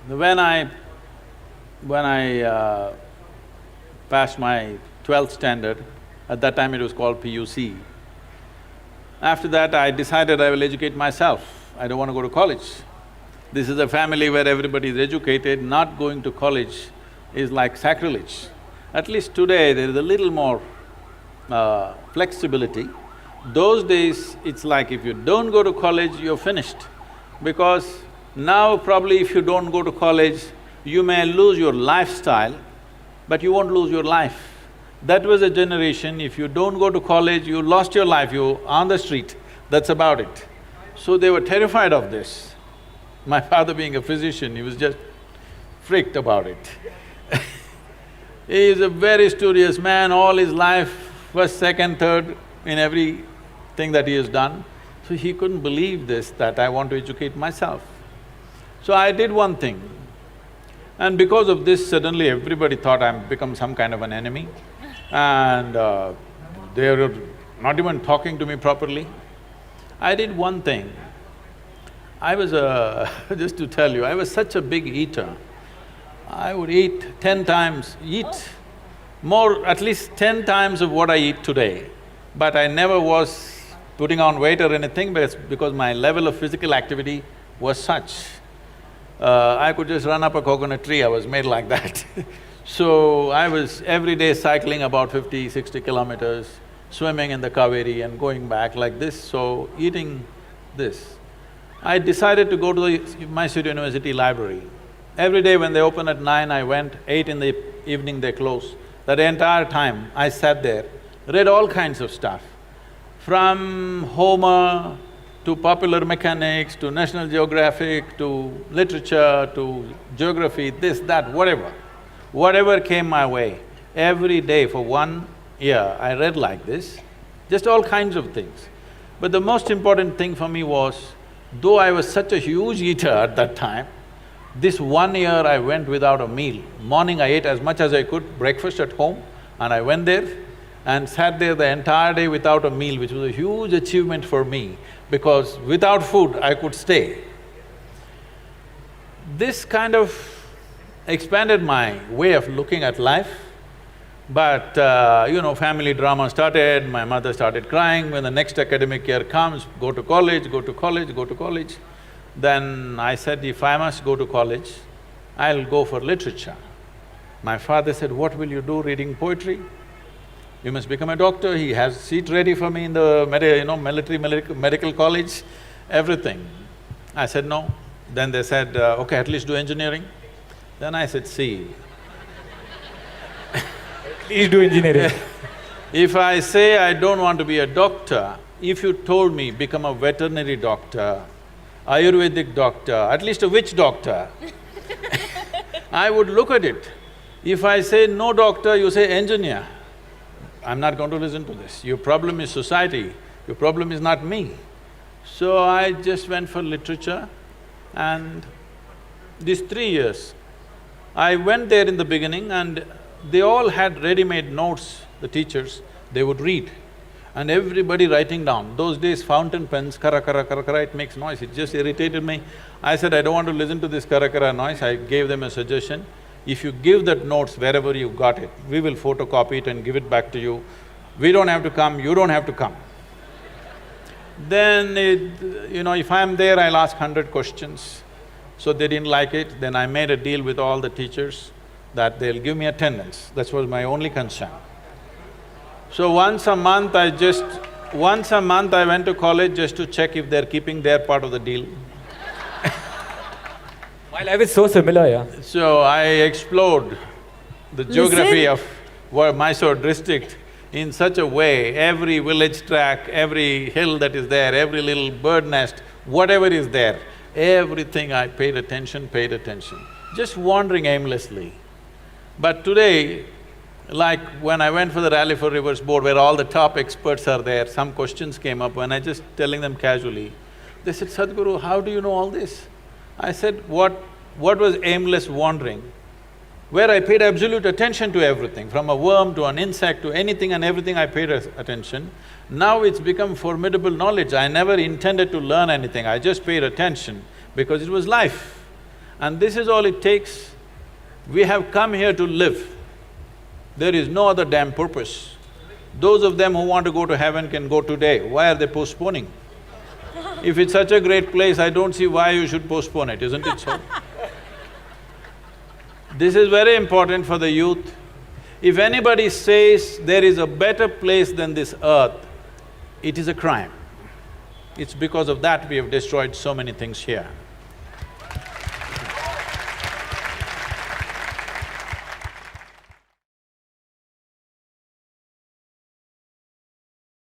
When I passed my 12th standard, at that time it was called PUC. After that, I decided I will educate myself, I don't want to go to college. This is a family where everybody is educated, not going to college is like sacrilege. At least today there is a little more flexibility. Those days, it's like if you don't go to college, you're finished. Because now probably if you don't go to college, you may lose your lifestyle, but you won't lose your life. That was a generation, if you don't go to college, you lost your life, you're on the street, that's about it. So they were terrified of this. My father being a physician, he was just freaked about it. He is a very studious man, all his life, first, second, third in everything that he has done. So he couldn't believe this, that I want to educate myself. So I did one thing, and because of this, suddenly everybody thought I'm become some kind of an enemy, and they were not even talking to me properly. I did one thing. I was just to tell you, I was such a big eater. I would eat 10 times, more, at least 10 times of what I eat today. But I never was putting on weight or anything, but it's because my level of physical activity was such. I could just run up a coconut tree, I was made like that. So I was every day cycling about 50, 60 kilometers, swimming in the Kaveri and going back like this, so eating this. I decided to go to the Mysore University library. Every day when they open at 9, I went, 8 in the evening they close. That entire time I sat there, read all kinds of stuff. From Homer to popular mechanics, to National Geographic, to literature, to geography, this, that, whatever. Whatever came my way, every day for 1 year I read like this, just all kinds of things. But the most important thing for me was, though I was such a huge eater at that time, this 1 year I went without a meal. Morning I ate as much as I could, breakfast at home, and I went there and sat there the entire day without a meal, which was a huge achievement for me, because without food I could stay. This kind of expanded my way of looking at life, but family drama started, my mother started crying when the next academic year comes, go to college, go to college, go to college. Then I said, if I must go to college, I'll go for literature. My father said, what will you do reading poetry? You must become a doctor, he has seat ready for me in the medical college, everything. I said, no. Then they said, okay, at least do engineering. Then I said, see, please do engineering. If I say I don't want to be a doctor, if you told me become a veterinary doctor, Ayurvedic doctor, at least a witch doctor, I would look at it. If I say no doctor, you say engineer, I'm not going to listen to this. Your problem is society, your problem is not me. So I just went for literature, and these 3 years, I went there in the beginning and they all had ready-made notes, the teachers, they would read. And everybody writing down. Those days fountain pens, kara kara kara kara, it makes noise, it just irritated me. I said, I don't want to listen to this kara kara noise. I gave them a suggestion, if you give that notes wherever you got it, we will photocopy it and give it back to you. We don't have to come, you don't have to come. Then if I'm there, I'll ask 100 questions. So they didn't like it, then I made a deal with all the teachers that they'll give me attendance. That was my only concern. So once a month I went to college just to check if they're keeping their part of the deal. My life is so similar, yeah. So I explored the geography of Mysore district in such a way, every village track, every hill that is there, every little bird nest, whatever is there, everything I paid attention, just wandering aimlessly. But today, like when I went for the Rally for Rivers board where all the top experts are there, some questions came up when I just telling them casually, they said, Sadhguru, how do you know all this? I said, what was aimless wandering? Where I paid absolute attention to everything, from a worm to an insect to anything and everything I paid attention. Now it's become formidable knowledge. I never intended to learn anything, I just paid attention because it was life. And this is all it takes. We have come here to live. There is no other damn purpose. Those of them who want to go to heaven can go today. Why are they postponing? If it's such a great place, I don't see why you should postpone it, isn't it so? This is very important for the youth. If anybody says there is a better place than this earth, it is a crime. It's because of that we have destroyed so many things here.